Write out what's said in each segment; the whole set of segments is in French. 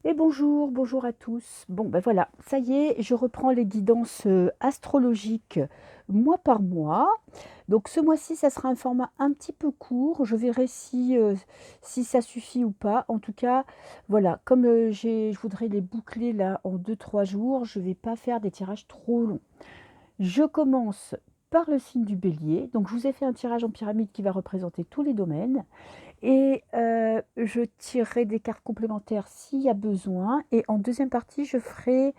Et bonjour, bonjour à tous. Bon, ben voilà, ça y est, je reprends les guidances astrologiques mois par mois. Donc ce mois-ci, ça sera un format un petit peu court. Je verrai si ça suffit ou pas. En tout cas, voilà, comme je voudrais les boucler là en deux-trois jours, je ne vais pas faire des tirages trop longs. Je commence par le signe du bélier. Donc je vous ai fait un tirage en pyramide qui va représenter tous les domaines. Et je tirerai des cartes complémentaires s'il y a besoin. Et en deuxième partie, je ferai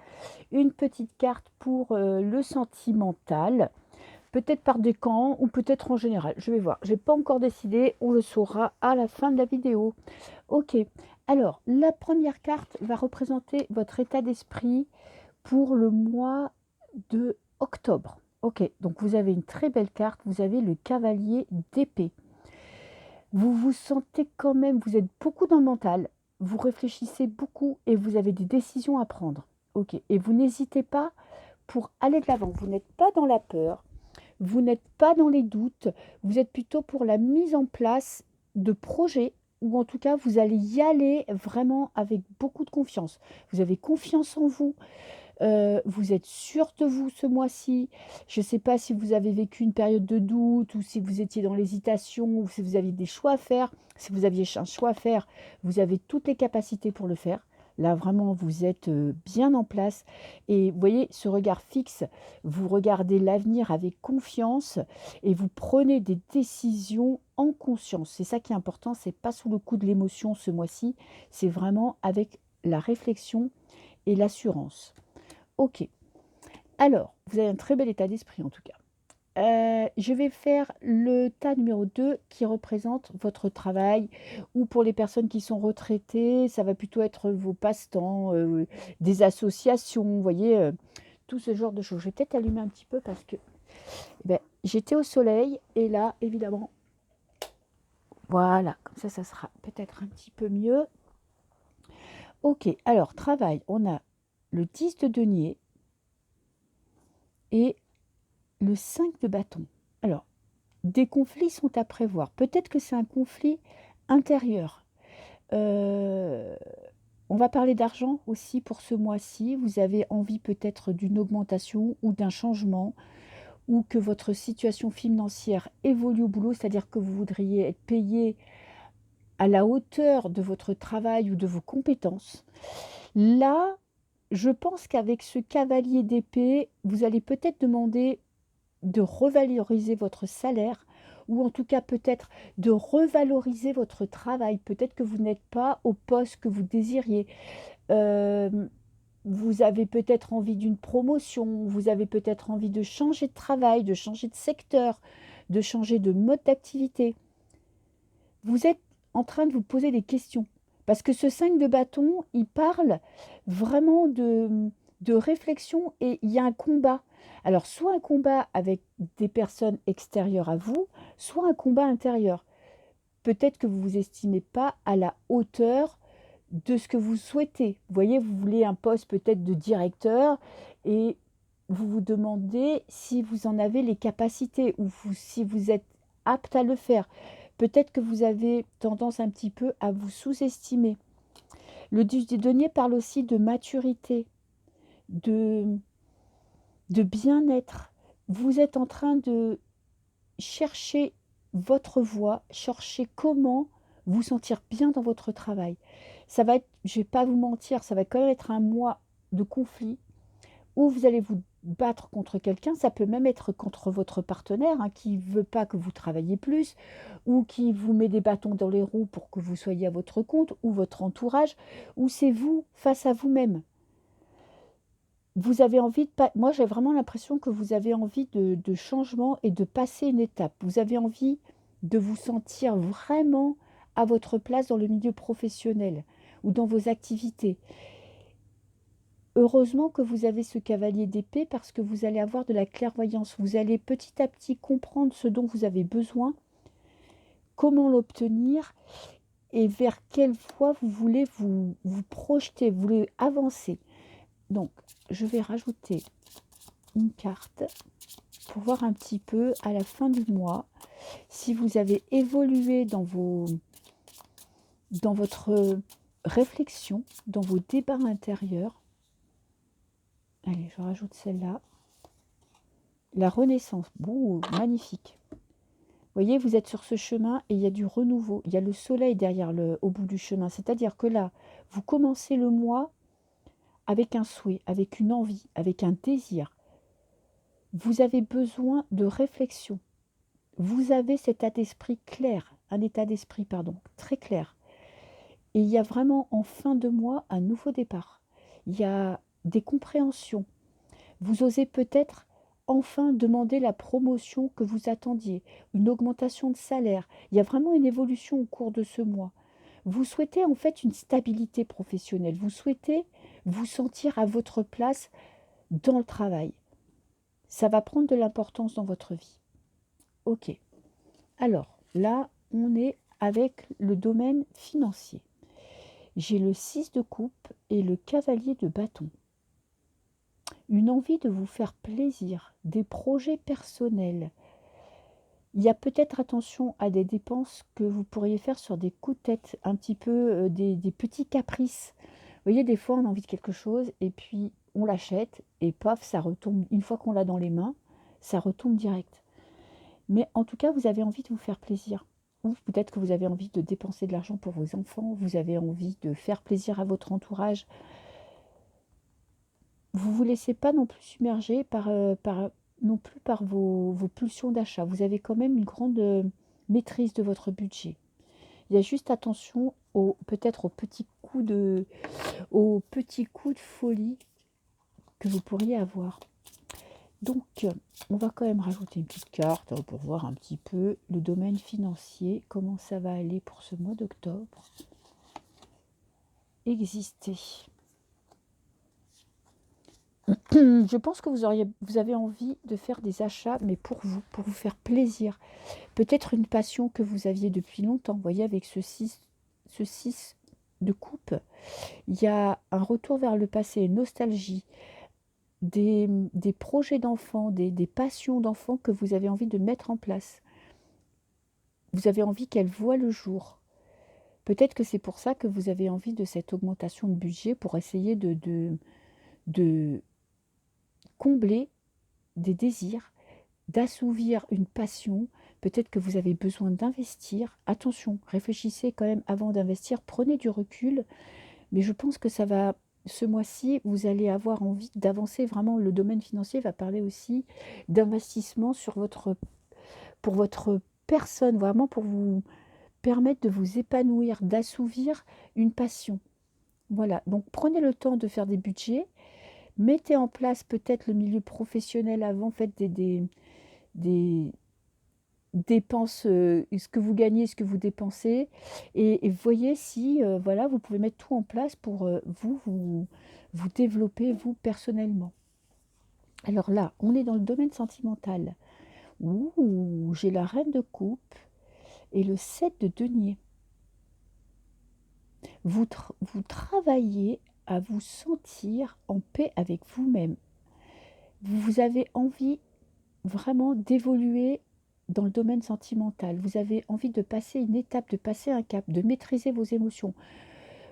une petite carte pour le sentimental, peut-être par décan ou peut-être en général. Je vais voir. Je n'ai pas encore décidé. On le saura à la fin de la vidéo. Ok. Alors, la première carte va représenter votre état d'esprit pour le mois de octobre. Ok. Donc, vous avez une très belle carte. Vous avez le cavalier d'épée. Vous vous sentez quand même, vous êtes beaucoup dans le mental, vous réfléchissez beaucoup et vous avez des décisions à prendre. Ok. Et vous n'hésitez pas pour aller de l'avant. Vous n'êtes pas dans la peur, vous n'êtes pas dans les doutes, vous êtes plutôt pour la mise en place de projets ou en tout cas vous allez y aller vraiment avec beaucoup de confiance. Vous avez confiance en vous, vous êtes sûr de vous ce mois-ci. Je ne sais pas si vous avez vécu une période de doute ou si vous étiez dans l'hésitation ou si vous aviez des choix à faire. Si vous aviez un choix à faire, vous avez toutes les capacités pour le faire. Là, vraiment, vous êtes bien en place. Et vous voyez, ce regard fixe, vous regardez l'avenir avec confiance et vous prenez des décisions en conscience. C'est ça qui est important, c'est pas sous le coup de l'émotion ce mois-ci, c'est vraiment avec la réflexion et l'assurance. Ok, alors, vous avez un très bel état d'esprit en tout cas. Je vais faire le tas numéro 2 qui représente votre travail ou pour les personnes qui sont retraitées, ça va plutôt être vos passe-temps, des associations, vous voyez, tout ce genre de choses. Je vais peut-être allumer un petit peu parce que j'étais au soleil et là, évidemment, voilà, comme ça sera peut-être un petit peu mieux. Ok, alors, travail, on a le 10 de denier et le 5 de bâton. Alors, des conflits sont à prévoir. Peut-être que c'est un conflit intérieur. Euh, on va parler d'argent aussi pour ce mois-ci. Vous avez envie peut-être d'une augmentation ou d'un changement ou que votre situation financière évolue au boulot, c'est-à-dire que vous voudriez être payé à la hauteur de votre travail ou de vos compétences. Là, je pense qu'avec ce cavalier d'épée, vous allez peut-être demander de revaloriser votre salaire ou en tout cas peut-être de revaloriser votre travail. Peut-être que vous n'êtes pas au poste que vous désiriez. Euh, Vous avez peut-être envie d'une promotion, vous avez peut-être envie de changer de travail, de changer de secteur, de changer de mode d'activité. Vous êtes en train de vous poser des questions. Parce que ce 5 de bâton, il parle vraiment de réflexion et il y a un combat. Alors, soit un combat avec des personnes extérieures à vous, soit un combat intérieur. Peut-être que vous ne vous estimez pas à la hauteur de ce que vous souhaitez. Vous voyez, vous voulez un poste peut-être de directeur et vous vous demandez si vous en avez les capacités ou si vous êtes apte à le faire. Peut-être que vous avez tendance un petit peu à vous sous-estimer. Le 10 du denier parle aussi de maturité, de, de bien-être. Vous êtes en train de chercher votre voie, chercher comment vous sentir bien dans votre travail. Ça va être, je ne vais pas vous mentir, ça va quand même être un mois de conflit où vous allez vous battre contre quelqu'un, ça peut même être contre votre partenaire hein, qui ne veut pas que vous travailliez plus ou qui vous met des bâtons dans les roues pour que vous soyez à votre compte ou votre entourage ou c'est vous face à vous-même. Vous avez envie de pas. Moi, j'ai vraiment l'impression que vous avez envie de changement et de passer une étape. Vous avez envie de vous sentir vraiment à votre place dans le milieu professionnel ou dans vos activités. Heureusement que vous avez ce cavalier d'épée parce que vous allez avoir de la clairvoyance. Vous allez petit à petit comprendre ce dont vous avez besoin, comment l'obtenir et vers quelle voie vous voulez vous projeter, vous voulez avancer. Donc, je vais rajouter une carte pour voir un petit peu à la fin du mois si vous avez évolué dans votre réflexion, dans vos débats intérieurs. Allez, je rajoute celle-là. La renaissance. Bon, magnifique. Vous voyez, vous êtes sur ce chemin et il y a du renouveau. Il y a le soleil derrière au bout du chemin. C'est-à-dire que là, vous commencez le mois avec un souhait, avec une envie, avec un désir. Vous avez besoin de réflexion. Vous avez cet état d'esprit clair, un état d'esprit, pardon, très clair. Et il y a vraiment en fin de mois un nouveau départ. Il y a des compréhensions. Vous osez peut-être enfin demander la promotion que vous attendiez, une augmentation de salaire. Il y a vraiment une évolution au cours de ce mois. Vous souhaitez en fait une stabilité professionnelle. Vous souhaitez vous sentir à votre place dans le travail. Ça va prendre de l'importance dans votre vie. Ok. Alors, là, on est avec le domaine financier. J'ai le 6 de coupe et le cavalier de bâton. Une envie de vous faire plaisir, des projets personnels. Il y a peut-être attention à des dépenses que vous pourriez faire sur des coups de tête, un petit peu des petits caprices. Vous voyez, des fois, on a envie de quelque chose et puis on l'achète et paf, ça retombe. Une fois qu'on l'a dans les mains, ça retombe direct. Mais en tout cas, vous avez envie de vous faire plaisir. Ou peut-être que vous avez envie de dépenser de l'argent pour vos enfants, vous avez envie de faire plaisir à votre entourage. Vous ne vous laissez pas non plus submerger non plus par vos pulsions d'achat. Vous avez quand même une grande maîtrise de votre budget. Il y a juste attention peut-être aux petits coups de folie que vous pourriez avoir. Donc, on va quand même rajouter une petite carte pour voir un petit peu le domaine financier, comment ça va aller pour ce mois d'octobre. Exister. Je pense que vous avez envie de faire des achats, mais pour vous faire plaisir. Peut-être une passion que vous aviez depuis longtemps. Vous voyez, avec ce 6 de coupe, il y a un retour vers le passé, une nostalgie, des projets d'enfants, des passions d'enfants que vous avez envie de mettre en place. Vous avez envie qu'elles voient le jour. Peut-être que c'est pour ça que vous avez envie de cette augmentation de budget pour essayer de combler des désirs, d'assouvir une passion. Peut-être que vous avez besoin d'investir. Attention, réfléchissez quand même avant d'investir. Prenez du recul. Mais je pense que ce mois-ci, vous allez avoir envie d'avancer. Vraiment, le domaine financier va parler aussi d'investissement pour votre personne, vraiment pour vous permettre de vous épanouir, d'assouvir une passion. Voilà, donc prenez le temps de faire des budgets. Mettez en place peut-être le milieu professionnel avant, faites des dépenses, ce que vous gagnez, ce que vous dépensez, et voyez si voilà, vous pouvez mettre tout en place pour vous développer, vous, personnellement. Alors là, on est dans le domaine sentimental. Ouh, j'ai la reine de coupe et le 7 de denier. Vous travaillez à vous sentir en paix avec vous-même. Vous avez envie vraiment d'évoluer dans le domaine sentimental. Vous avez envie de passer une étape, de passer un cap, de maîtriser vos émotions.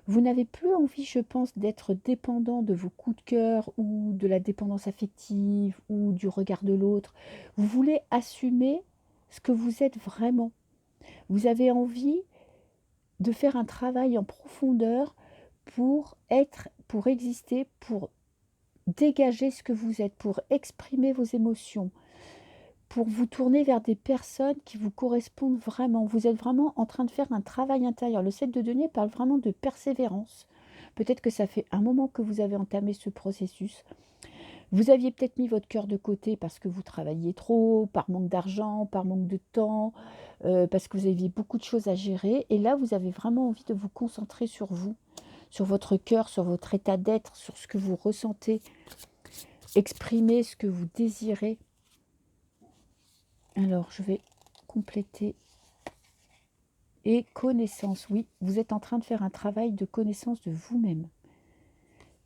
Vous n'avez plus envie, je pense, d'être dépendant de vos coups de cœur ou de la dépendance affective ou du regard de l'autre. Vous voulez assumer ce que vous êtes vraiment. Vous avez envie de faire un travail en profondeur pour exister, pour dégager ce que vous êtes, pour exprimer vos émotions, pour vous tourner vers des personnes qui vous correspondent vraiment. Vous êtes vraiment en train de faire un travail intérieur. Le 7 de denier parle vraiment de persévérance. Peut-être que ça fait un moment que vous avez entamé ce processus. Vous aviez peut-être mis votre cœur de côté parce que vous travailliez trop, par manque d'argent, par manque de temps, parce que vous aviez beaucoup de choses à gérer. Et là, vous avez vraiment envie de vous concentrer sur vous, sur votre cœur, sur votre état d'être, sur ce que vous ressentez. Exprimer ce que vous désirez. Alors, je vais compléter. Et connaissance, oui, vous êtes en train de faire un travail de connaissance de vous-même.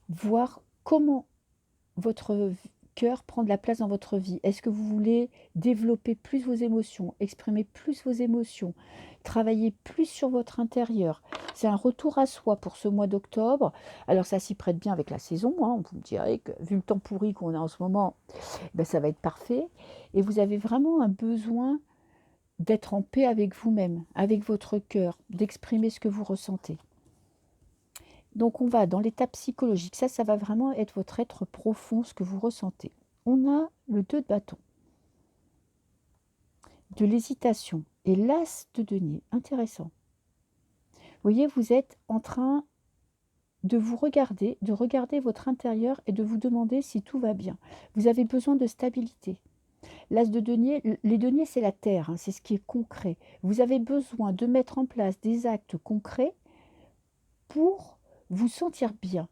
Voir comment votre cœur prend de la place dans votre vie? Est-ce que vous voulez développer plus vos émotions, exprimer plus vos émotions, travailler plus sur votre intérieur? C'est un retour à soi pour ce mois d'octobre. Alors ça s'y prête bien avec la saison, hein. Vous me direz que vu le temps pourri qu'on a en ce moment, ben, ça va être parfait. Et vous avez vraiment un besoin d'être en paix avec vous-même, avec votre cœur, d'exprimer ce que vous ressentez. Donc on va dans l'état psychologique. Ça va vraiment être votre être profond, ce que vous ressentez. On a le 2 de bâton, de l'hésitation et l'as de denier. Intéressant. Vous voyez, vous êtes en train de vous regarder, de regarder votre intérieur et de vous demander si tout va bien. Vous avez besoin de stabilité. L'as de denier, les deniers, c'est la terre, hein, c'est ce qui est concret. Vous avez besoin de mettre en place des actes concrets pour vous sentir bien.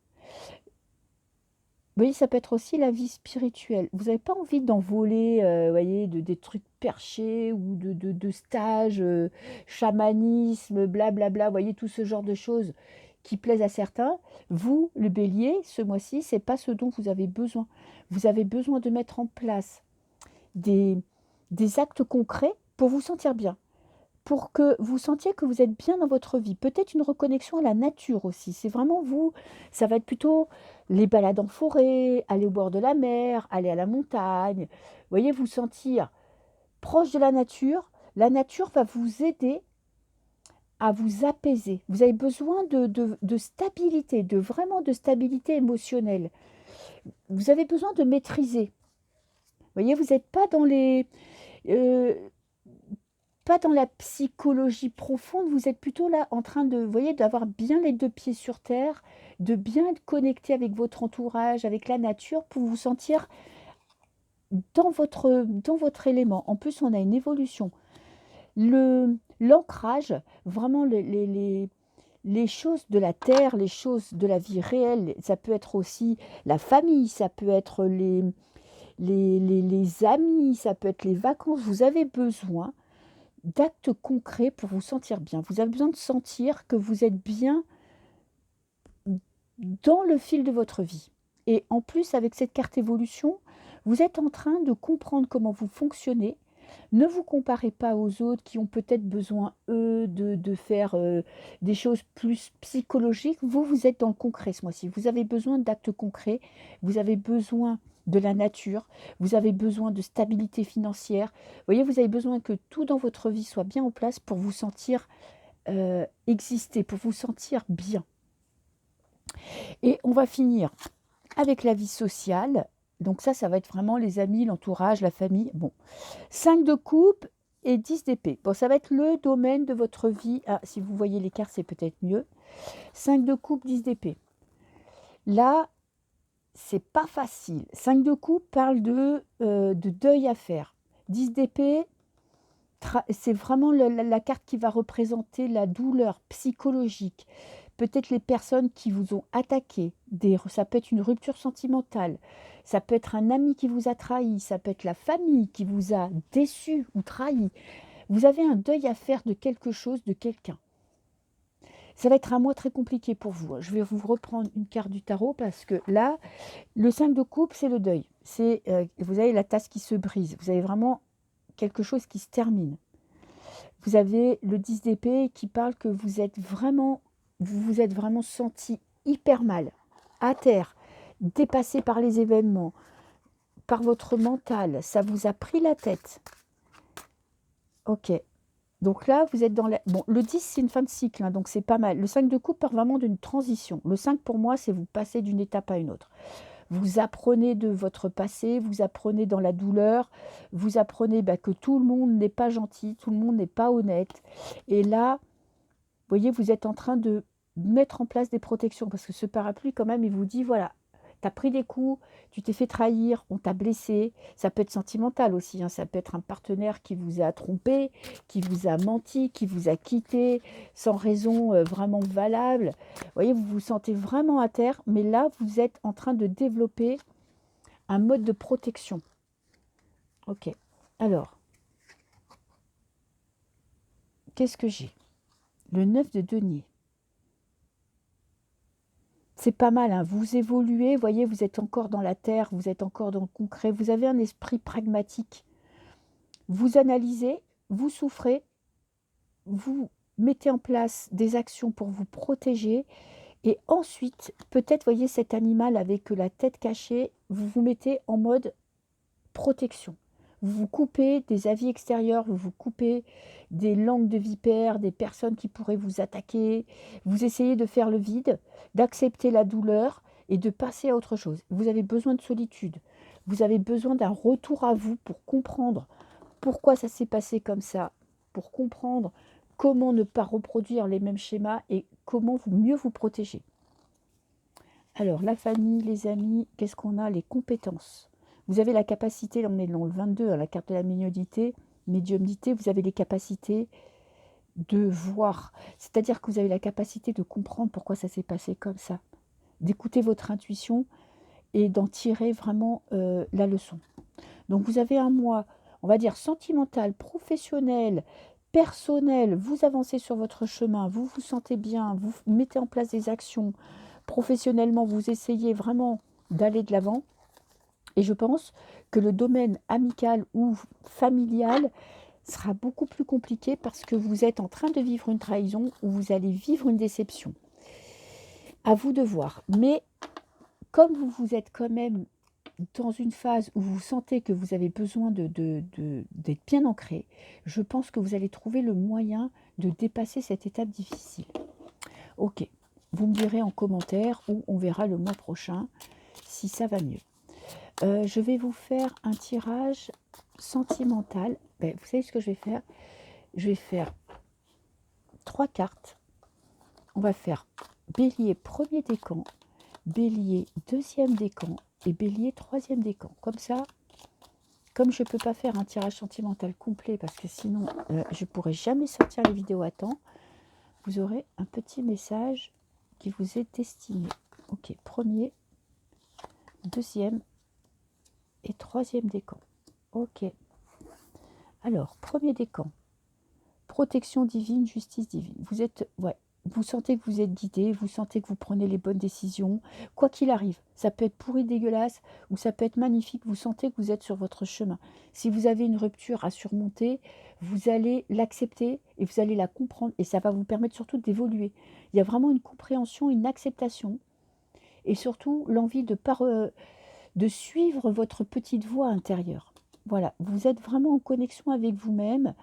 Vous voyez, ça peut être aussi la vie spirituelle. Vous n'avez pas envie d'envoler, voyez, des trucs perchés ou de stages, chamanisme, blablabla, vous voyez, tout ce genre de choses qui plaisent à certains. Vous, le bélier, ce mois-ci, ce n'est pas ce dont vous avez besoin. Vous avez besoin de mettre en place des actes concrets pour vous sentir bien, pour que vous sentiez que vous êtes bien dans votre vie. Peut-être une reconnexion à la nature aussi. C'est vraiment vous, ça va être plutôt les balades en forêt, aller au bord de la mer, aller à la montagne. Vous voyez, vous sentir proche de la nature. La nature va vous aider à vous apaiser. Vous avez besoin de stabilité, vraiment de stabilité émotionnelle. Vous avez besoin de maîtriser. Vous voyez, vous n'êtes pas dans les... euh, pas dans la psychologie profonde, vous êtes plutôt là en train de, vous voyez, d'avoir bien les 2 pieds sur terre, de bien être connecté avec votre entourage, avec la nature, pour vous sentir dans votre élément. En plus, on a une évolution. L'ancrage, vraiment les choses de la terre, les choses de la vie réelle, ça peut être aussi la famille, ça peut être les amis, ça peut être les vacances. Vous avez besoin d'actes concrets pour vous sentir bien. Vous avez besoin de sentir que vous êtes bien dans le fil de votre vie. Et en plus, avec cette carte évolution, vous êtes en train de comprendre comment vous fonctionnez. Ne vous comparez pas aux autres qui ont peut-être besoin, eux, de faire des choses plus psychologiques. Vous, vous êtes dans le concret ce mois-ci. Vous avez besoin d'actes concrets. Vous avez besoin de la nature. Vous avez besoin de stabilité financière. Vous voyez, vous avez besoin que tout dans votre vie soit bien en place pour vous sentir exister, pour vous sentir bien. Et on va finir avec la vie sociale. Donc ça va être vraiment les amis, l'entourage, la famille. Bon, 5 de coupe et 10 d'épée. Bon, ça va être le domaine de votre vie. Ah, si vous voyez les cartes, c'est peut-être mieux. 5 de coupe, 10 d'épée. Là, c'est pas facile. 5 de coupe parle de deuil à faire. 10 d'épée, c'est vraiment la carte qui va représenter la douleur psychologique. Peut-être les personnes qui vous ont attaqué, ça peut être une rupture sentimentale, ça peut être un ami qui vous a trahi, ça peut être la famille qui vous a déçu ou trahi. Vous avez un deuil à faire de quelque chose, de quelqu'un. Ça va être un mois très compliqué pour vous. Je vais vous reprendre une carte du tarot parce que là, le 5 de coupe, c'est le deuil. Vous avez la tasse qui se brise. Vous avez vraiment quelque chose qui se termine. Vous avez le 10 d'épée qui parle que vous vous êtes vraiment senti hyper mal, à terre, dépassé par les événements, par votre mental. Ça vous a pris la tête. Ok. Donc là, vous êtes dans la... Bon, le 10, c'est une fin de cycle, hein, donc c'est pas mal. Le 5 de coupe parle vraiment d'une transition. Le 5, pour moi, c'est vous passer d'une étape à une autre. Vous apprenez de votre passé, vous apprenez dans la douleur, vous apprenez que tout le monde n'est pas gentil, tout le monde n'est pas honnête. Et là, vous voyez, vous êtes en train de mettre en place des protections parce que ce parapluie, quand même, il vous dit, voilà, tu as pris des coups, tu t'es fait trahir, on t'a blessé. Ça peut être sentimental aussi, hein, ça peut être un partenaire qui vous a trompé, qui vous a menti, qui vous a quitté sans raison vraiment valable. Vous voyez, vous vous sentez vraiment à terre, mais là, vous êtes en train de développer un mode de protection. Ok, alors, qu'est-ce que j'ai? Le 9 de denier. c'est pas mal, hein. Vous évoluez, voyez, vous êtes encore dans la terre, vous êtes encore dans le concret, vous avez un esprit pragmatique. Vous analysez, vous souffrez, vous mettez en place des actions pour vous protéger et ensuite, peut-être, voyez cet animal avec la tête cachée, vous vous mettez en mode protection. Vous vous coupez des avis extérieurs, vous vous coupez des langues de vipères, des personnes qui pourraient vous attaquer. Vous essayez de faire le vide, d'accepter la douleur et de passer à autre chose. Vous avez besoin de solitude. Vous avez besoin d'un retour à vous pour comprendre pourquoi ça s'est passé comme ça, pour comprendre comment ne pas reproduire les mêmes schémas et comment mieux vous protéger. Alors, la famille, les amis, qu'est-ce qu'on a? Les compétences. Vous avez la capacité, là on est dans le 22, à la carte de la médiumnité, vous avez les capacités de voir. C'est-à-dire que vous avez la capacité de comprendre pourquoi ça s'est passé comme ça, d'écouter votre intuition et d'en tirer vraiment la leçon. Donc vous avez un mois, on va dire sentimental, professionnel, personnel, vous avancez sur votre chemin, vous vous sentez bien, vous mettez en place des actions, professionnellement vous essayez vraiment d'aller de l'avant. Et je pense que le domaine amical ou familial sera beaucoup plus compliqué parce que vous êtes en train de vivre une trahison ou vous allez vivre une déception. À vous de voir. Mais comme vous êtes quand même dans une phase où vous sentez que vous avez besoin d'être bien ancré, je pense que vous allez trouver le moyen de dépasser cette étape difficile. Ok, vous me direz en commentaire ou on verra le mois prochain si ça va mieux. Je vais vous faire un tirage sentimental. Ben, vous savez ce que je vais faire? Je vais faire 3 cartes. On va faire bélier premier décan, bélier deuxième décan et bélier troisième décan. Comme ça, comme je ne peux pas faire un tirage sentimental complet parce que sinon je ne pourrai jamais sortir les vidéos à temps, vous aurez un petit message qui vous est destiné. Ok, premier, deuxième et troisième décan. Ok. Alors, premier décan. Protection divine, justice divine. Vous sentez que vous êtes guidé, vous sentez que vous prenez les bonnes décisions. Quoi qu'il arrive, ça peut être pourri, dégueulasse, ou ça peut être magnifique. Vous sentez que vous êtes sur votre chemin. Si vous avez une rupture à surmonter, vous allez l'accepter et vous allez la comprendre. Et ça va vous permettre surtout d'évoluer. Il y a vraiment une compréhension, une acceptation. Et surtout, l'envie de suivre votre petite voie intérieure. Voilà, vous êtes vraiment en connexion avec vous-même.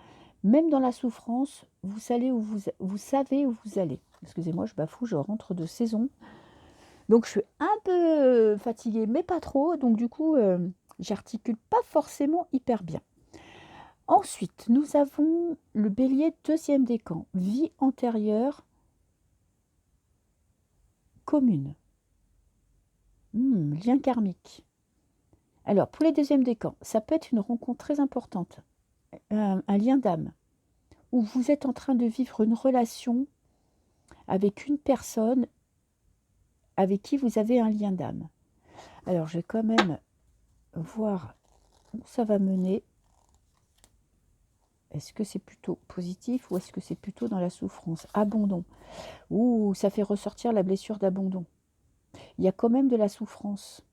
Même dans la souffrance, vous savez où vous allez. Excusez-moi, je bafoue, je rentre de saison. Donc je suis un peu fatiguée, mais pas trop. Donc du coup, j'articule pas forcément hyper bien. Ensuite, nous avons le bélier deuxième décan. Vie antérieure commune. Lien karmique. Alors, pour les deuxièmes décans, ça peut être une rencontre très importante. Un lien d'âme. Où vous êtes en train de vivre une relation avec une personne avec qui vous avez un lien d'âme. Alors, je vais quand même voir où ça va mener. Est-ce que c'est plutôt positif ou est-ce que c'est plutôt dans la souffrance? Abandon. Ouh, ça fait ressortir la blessure d'abandon. Il y a quand même de la souffrance.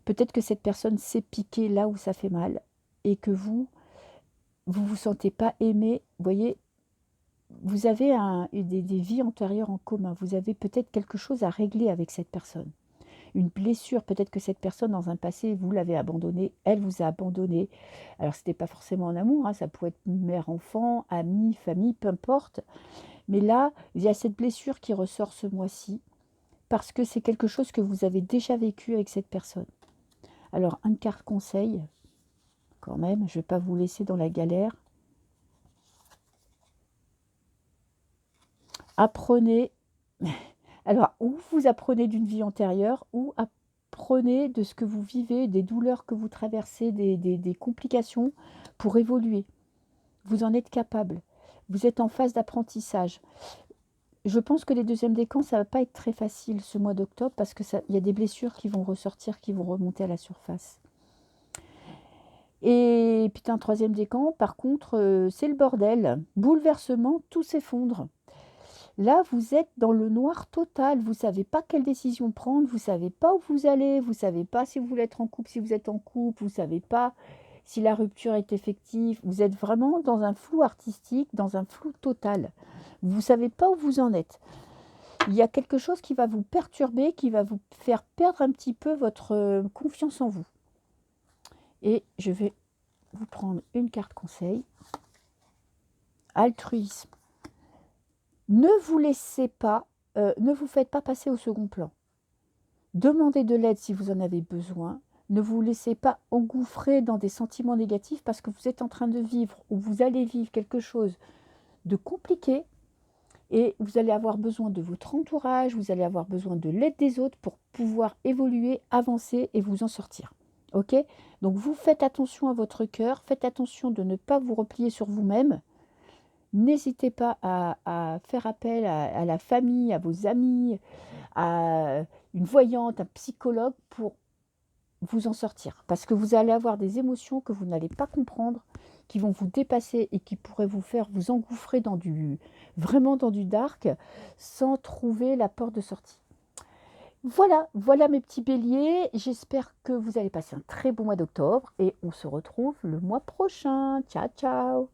Peut-être que cette personne s'est piquée là où ça fait mal et que vous vous sentez pas aimé. Vous voyez, vous avez des vies antérieures en commun. Vous avez peut-être quelque chose à régler avec cette personne. Une blessure, peut-être que cette personne dans un passé, vous l'avez abandonnée, elle vous a abandonné. Alors ce n'était pas forcément en amour, hein, ça pouvait être mère-enfant, ami, famille, peu importe. Mais là, il y a cette blessure qui ressort ce mois-ci, parce que c'est quelque chose que vous avez déjà vécu avec cette personne. Alors, une carte conseil, quand même, je ne vais pas vous laisser dans la galère. Apprenez, alors, ou vous apprenez d'une vie antérieure, ou apprenez de ce que vous vivez, des douleurs que vous traversez, des complications pour évoluer. Vous en êtes capable. Vous êtes en phase d'apprentissage. Je pense que les deuxièmes décans, ça ne va pas être très facile ce mois d'octobre parce qu'il y a des blessures qui vont ressortir, qui vont remonter à la surface. Et putain, troisième décan, par contre, c'est le bordel. Bouleversement, tout s'effondre. Là, vous êtes dans le noir total. Vous ne savez pas quelle décision prendre. Vous ne savez pas où vous allez. Vous ne savez pas si vous voulez être en couple, si vous êtes en couple. Vous ne savez pas si la rupture est effective. Vous êtes vraiment dans un flou artistique, dans un flou total. Vous ne savez pas où vous en êtes. Il y a quelque chose qui va vous perturber, qui va vous faire perdre un petit peu votre confiance en vous. Et je vais vous prendre une carte conseil. Altruisme. Ne vous laissez pas, ne vous faites pas passer au second plan. Demandez de l'aide si vous en avez besoin. Ne vous laissez pas engouffrer dans des sentiments négatifs parce que vous êtes en train de vivre ou vous allez vivre quelque chose de compliqué et vous allez avoir besoin de votre entourage, vous allez avoir besoin de l'aide des autres pour pouvoir évoluer, avancer et vous en sortir. Ok? Donc vous faites attention à votre cœur, faites attention de ne pas vous replier sur vous-même. N'hésitez pas à faire appel à la famille, à vos amis, à une voyante, un psychologue pour vous en sortir. Parce que vous allez avoir des émotions que vous n'allez pas comprendre, qui vont vous dépasser et qui pourraient vous faire vous engouffrer vraiment dans du dark sans trouver la porte de sortie. Voilà, voilà mes petits béliers. J'espère que vous allez passer un très bon mois d'octobre et on se retrouve le mois prochain. Ciao, ciao!